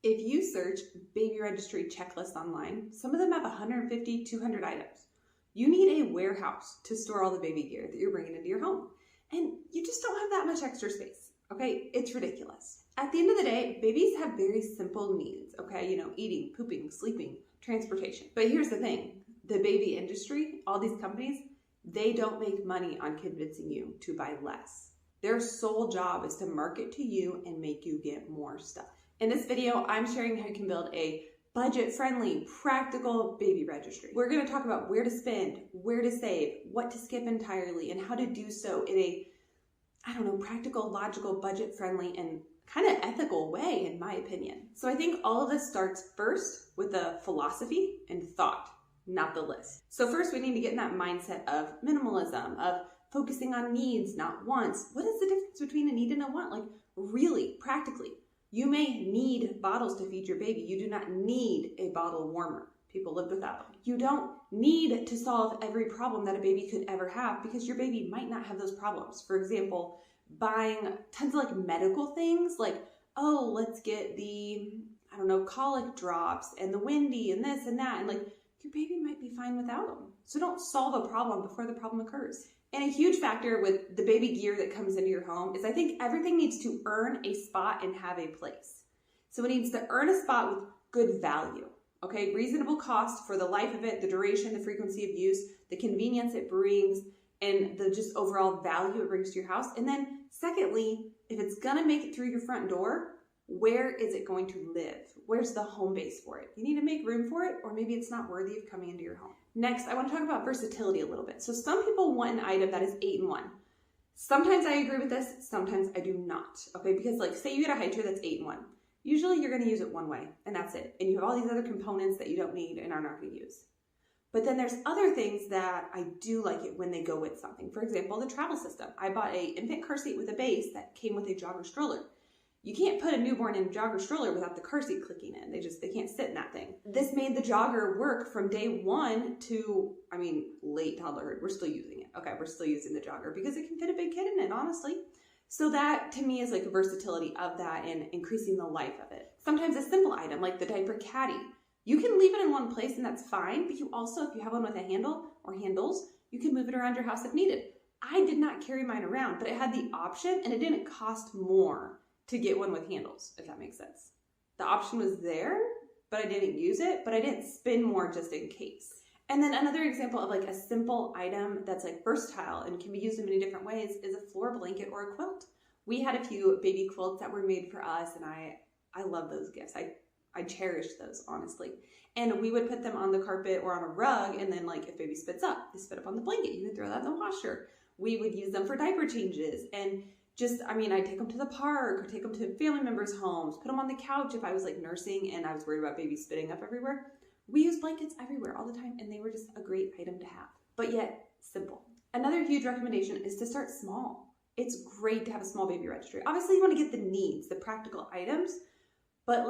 If you search baby registry checklist online, some of them have 150, 200 items. You need a warehouse to store all the baby gear that you're bringing into your home. And you just don't have that much extra space, okay? It's ridiculous. At the end of the day, babies have very simple needs, okay? Eating, pooping, sleeping, transportation. But here's the thing, the baby industry, all these companies, they don't make money on convincing you to buy less. Their sole job is to market to you and make you get more stuff. In this video, I'm sharing how you can build a budget-friendly, practical baby registry. We're going to talk about where to spend, where to save, what to skip entirely, and how to do so in a, practical, logical, budget-friendly, and kind of ethical way, in my opinion. So I think all of this starts first with the philosophy and thought, not the list. So first we need to get in that mindset of minimalism, of focusing on needs, not wants. What is the difference between a need and a want? Like really, practically. You may need bottles to feed your baby. You do not need a bottle warmer. People live without them. You don't need to solve every problem that a baby could ever have because your baby might not have those problems. For example, buying tons of medical things like, oh, let's get the, colic drops and the windy and this and that. And your baby might be fine without them. So don't solve a problem before the problem occurs. And a huge factor with the baby gear that comes into your home is I think everything needs to earn a spot and have a place. So it needs to earn a spot with good value, okay? Reasonable cost for the life of it, the duration, the frequency of use, the convenience it brings, and the just overall value it brings to your house. And then secondly, if it's gonna make it through your front door, where is it going to live? Where's the home base for it? You need to make room for it, or maybe it's not worthy of coming into your home. Next, I want to talk about versatility a little bit. So some people want an item that is 8-in-1. Sometimes I agree with this, sometimes I do not, okay? Because say you get a high chair that's 8-in-1. Usually you're gonna use it one way, and that's it. And you have all these other components that you don't need and are not gonna use. But then there's other things that I do like it when they go with something. For example, the travel system. I bought an infant car seat with a base that came with a jogger stroller. You can't put a newborn in a jogger stroller without the car seat clicking in. They can't sit in that thing. This made the jogger work from day one to, late toddlerhood. We're still using it. Okay, we're still using the jogger because it can fit a big kid in it, honestly. So that to me is a versatility of that and increasing the life of it. Sometimes a simple item like the diaper caddy. You can leave it in one place and that's fine, but you also, if you have one with a handle or handles, you can move it around your house if needed. I did not carry mine around, but it had the option and it didn't cost more to get one with handles, if that makes sense. The option was there, but I didn't use it, but I didn't spend more just in case. And then another example of a simple item that's versatile and can be used in many different ways is a floor blanket or a quilt. We had a few baby quilts that were made for us and I love those gifts. I cherish those, honestly. And we would put them on the carpet or on a rug and then if baby spits up, they spit up on the blanket, you can throw that in the washer. We would use them for diaper changes and I'd take them to the park or take them to family members' homes, put them on the couch if I was nursing and I was worried about baby spitting up everywhere. We use blankets everywhere all the time and they were just a great item to have, but yet simple. Another huge recommendation is to start small. It's great to have a small baby registry. Obviously you want to get the needs, the practical items, but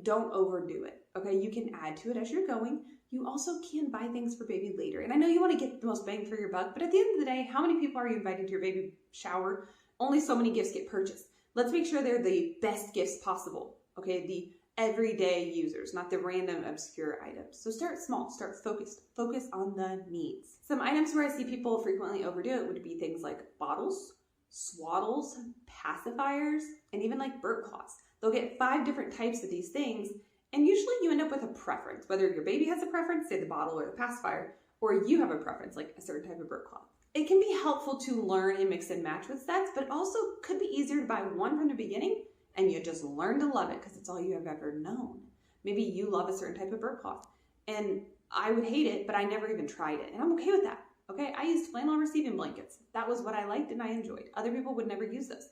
don't overdo it, okay? You can add to it as you're going. You also can buy things for baby later. And I know you want to get the most bang for your buck, but at the end of the day, how many people are you inviting to your baby shower? Only so many gifts get purchased. Let's make sure they're the best gifts possible, okay? The everyday users, not the random obscure items. So start small, start focused. Focus on the needs. Some items where I see people frequently overdo it would be things like bottles, swaddles, pacifiers, and even burp cloths. They'll get 5 different types of these things, and usually you end up with a preference, whether your baby has a preference, say the bottle or the pacifier, or you have a preference, like a certain type of burp cloth. It can be helpful to learn and mix and match with sets, but it also could be easier to buy one from the beginning and you just learn to love it because it's all you have ever known. Maybe you love a certain type of burp cloth and I would hate it, but I never even tried it and I'm okay with that. Okay, I used flannel receiving blankets. That was what I liked and I enjoyed. Other people would never use those.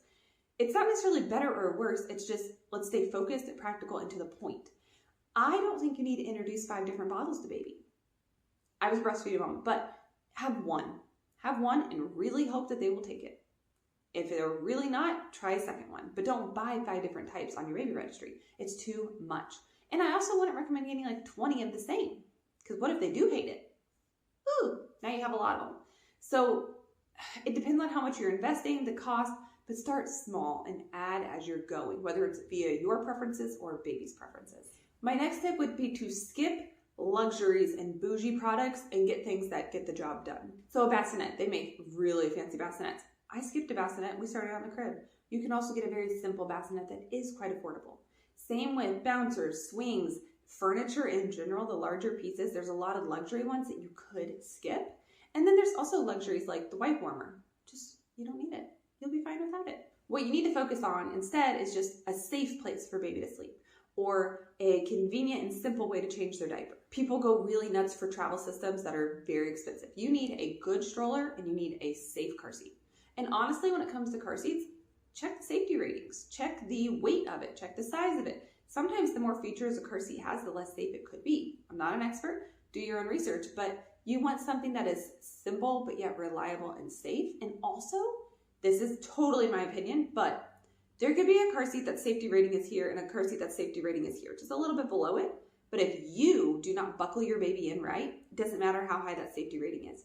It's not necessarily better or worse, it's just let's stay focused and practical and to the point. I don't think you need to introduce 5 different bottles to baby. I was a breastfeeding mom, but have one. Have one and really hope that they will take it. If they're really not, try a second one. But don't buy 5 different types on your baby registry. It's too much. And I also wouldn't recommend getting 20 of the same. Because what if they do hate it? Ooh, now you have a lot of them. So it depends on how much you're investing, the cost, but start small and add as you're going, whether it's via your preferences or baby's preferences. My next tip would be to skip luxuries and bougie products and get things that get the job done. So a bassinet, they make really fancy bassinets. I skipped a bassinet, we started out in the crib. You can also get a very simple bassinet that is quite affordable. Same with bouncers, swings, furniture in general, the larger pieces. There's a lot of luxury ones that you could skip. And then there's also luxuries like the wipe warmer. Just, you don't need it. You'll be fine without it. What you need to focus on instead is just a safe place for baby to sleep, or a convenient and simple way to change their diaper. People go really nuts for travel systems that are very expensive. You need a good stroller and you need a safe car seat. And honestly, when it comes to car seats, check the safety ratings, check the weight of it, check the size of it. Sometimes the more features a car seat has, the less safe it could be. I'm not an expert, do your own research, but you want something that is simple but yet reliable and safe. And also, this is totally my opinion, but there could be a car seat that safety rating is here and a car seat that safety rating is here, just a little bit below it. But if you do not buckle your baby in right, it doesn't matter how high that safety rating is.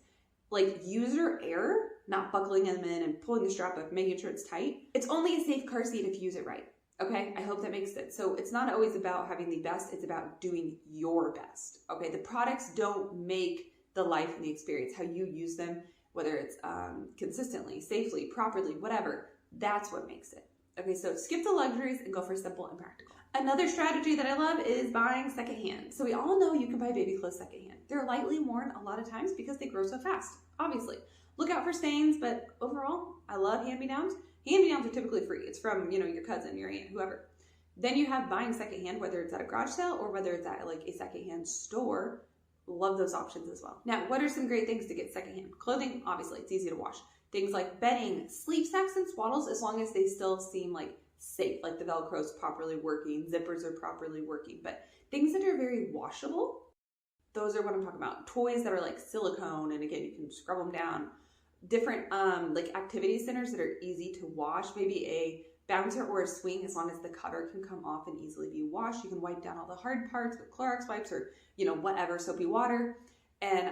Like user error, not buckling them in and pulling the strap up, making sure it's tight. It's only a safe car seat if you use it right. Okay, I hope that makes sense. So it's not always about having the best, it's about doing your best. Okay, the products don't make the life and the experience, how you use them, whether it's consistently, safely, properly, whatever, that's what makes it. Okay, so skip the luxuries and go for simple and practical. Another strategy that I love is buying secondhand. So we all know you can buy baby clothes secondhand. They're lightly worn a lot of times because they grow so fast, obviously. Look out for stains, but overall, I love hand-me-downs. Hand-me-downs are typically free. It's from, your cousin, your aunt, whoever. Then you have buying secondhand, whether it's at a garage sale or whether it's at like a secondhand store. Love those options as well. Now, what are some great things to get secondhand? Clothing, obviously, it's easy to wash. Things like bedding, sleep sacks, and swaddles, as long as they still seem like safe, like the Velcro's properly working, zippers are properly working. But things that are very washable, those are what I'm talking about. Toys that are like silicone, and again, you can scrub them down. Different like activity centers that are easy to wash, maybe a bouncer or a swing, as long as the cover can come off and easily be washed. You can wipe down all the hard parts with Clorox wipes or, whatever, soapy water. And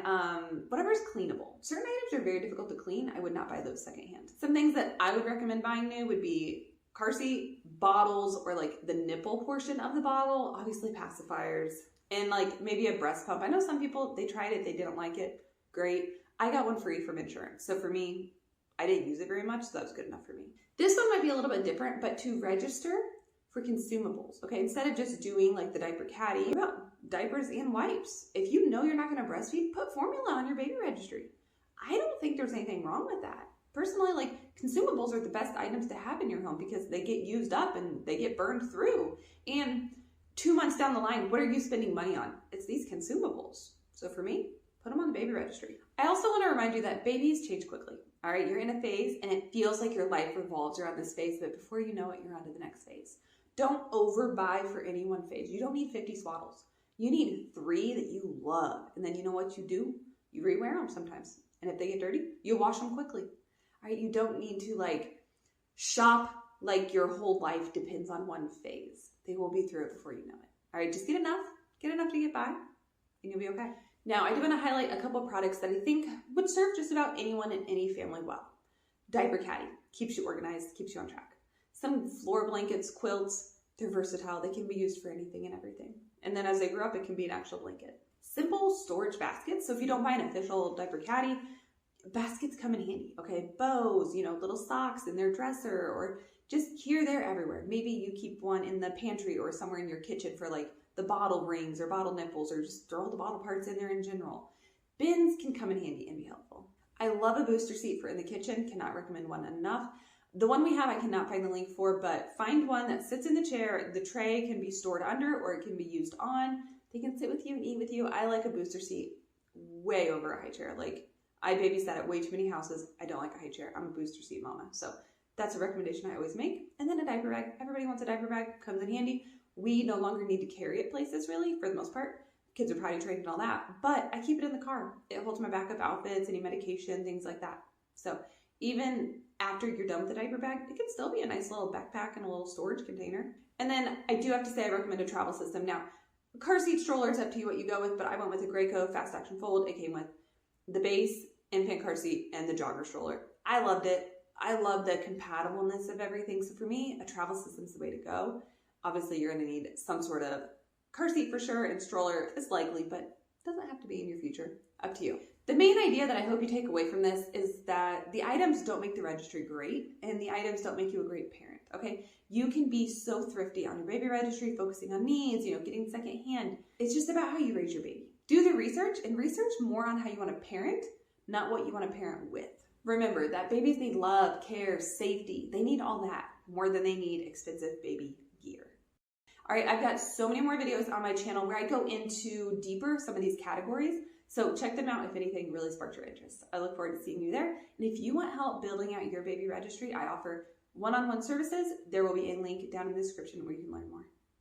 whatever is cleanable. Certain items are very difficult to clean. I would not buy those secondhand. Some things that I would recommend buying new would be car seat, bottles, or like the nipple portion of the bottle, obviously pacifiers, and like maybe a breast pump. I know some people, they tried it, they didn't like it. Great. I got one free from insurance. So for me, I didn't use it very much, so that was good enough for me. This one might be a little bit different, but to register for consumables, okay? Instead of just doing like the diaper caddy, what about diapers and wipes? If you know you're not gonna breastfeed, put formula on your baby registry. I don't think there's anything wrong with that. Personally, like consumables are the best items to have in your home because they get used up and they get burned through. And 2 months down the line, what are you spending money on? It's these consumables. So for me, put them on the baby registry. I also want to remind you that babies change quickly. All right, you're in a phase and it feels like your life revolves around this phase, but before you know it, you're on to the next phase. Don't overbuy for any one phase. You don't need 50 swaddles. You need 3 that you love. And then you know what you do? You rewear them sometimes. And if they get dirty, you wash them quickly. All right, you don't need to like shop like your whole life depends on one phase. They will be through it before you know it. All right, just get enough to get by, and you'll be okay. Now, I do want to highlight a couple products that I think would serve just about anyone in any family well. Diaper caddy, keeps you organized, keeps you on track. Some floor blankets, quilts, they're versatile. They can be used for anything and everything. And then as they grow up, it can be an actual blanket. Simple storage baskets. So if you don't buy an official diaper caddy, baskets come in handy, okay? Bows, little socks in their dresser, or just here, there, everywhere. Maybe you keep one in the pantry or somewhere in your kitchen for like the bottle rings or bottle nipples, or just throw all the bottle parts in there in general. Bins can come in handy and be helpful. I love a booster seat for in the kitchen. Cannot recommend one enough. The one we have, I cannot find the link for, but find one that sits in the chair. The tray can be stored under or it can be used on. They can sit with you and eat with you. I like a booster seat way over a high chair. Like, I babysat at way too many houses. I don't like a high chair. I'm a booster seat mama. So that's a recommendation I always make. And then a diaper bag. Everybody wants a diaper bag. Comes in handy. We no longer need to carry it places, really, for the most part. Kids are potty trained and all that. But I keep it in the car. It holds my backup outfits, any medication, things like that. So even after you're done with the diaper bag, it can still be a nice little backpack and a little storage container. And then I do have to say I recommend a travel system. Now, car seat stroller is up to you what you go with, but I went with a Graco Fast Action Fold. It came with the base, infant car seat, and the jogger stroller. I loved it. I love the compatibleness of everything. So for me, a travel system's the way to go. Obviously, you're going to need some sort of car seat for sure, and stroller is likely, but it doesn't have to be in your future. Up to you. The main idea that I hope you take away from this is that the items don't make the registry great, and the items don't make you a great parent, okay? You can be so thrifty on your baby registry, focusing on needs, getting secondhand. It's just about how you raise your baby. Do the research, and research more on how you want to parent, not what you want to parent with. Remember that babies need love, care, safety. They need all that more than they need expensive baby gear. All right, I've got so many more videos on my channel where I go into deeper some of these categories. So check them out if anything really sparked your interest. I look forward to seeing you there. And if you want help building out your baby registry, I offer one-on-one services. There will be a link down in the description where you can learn more.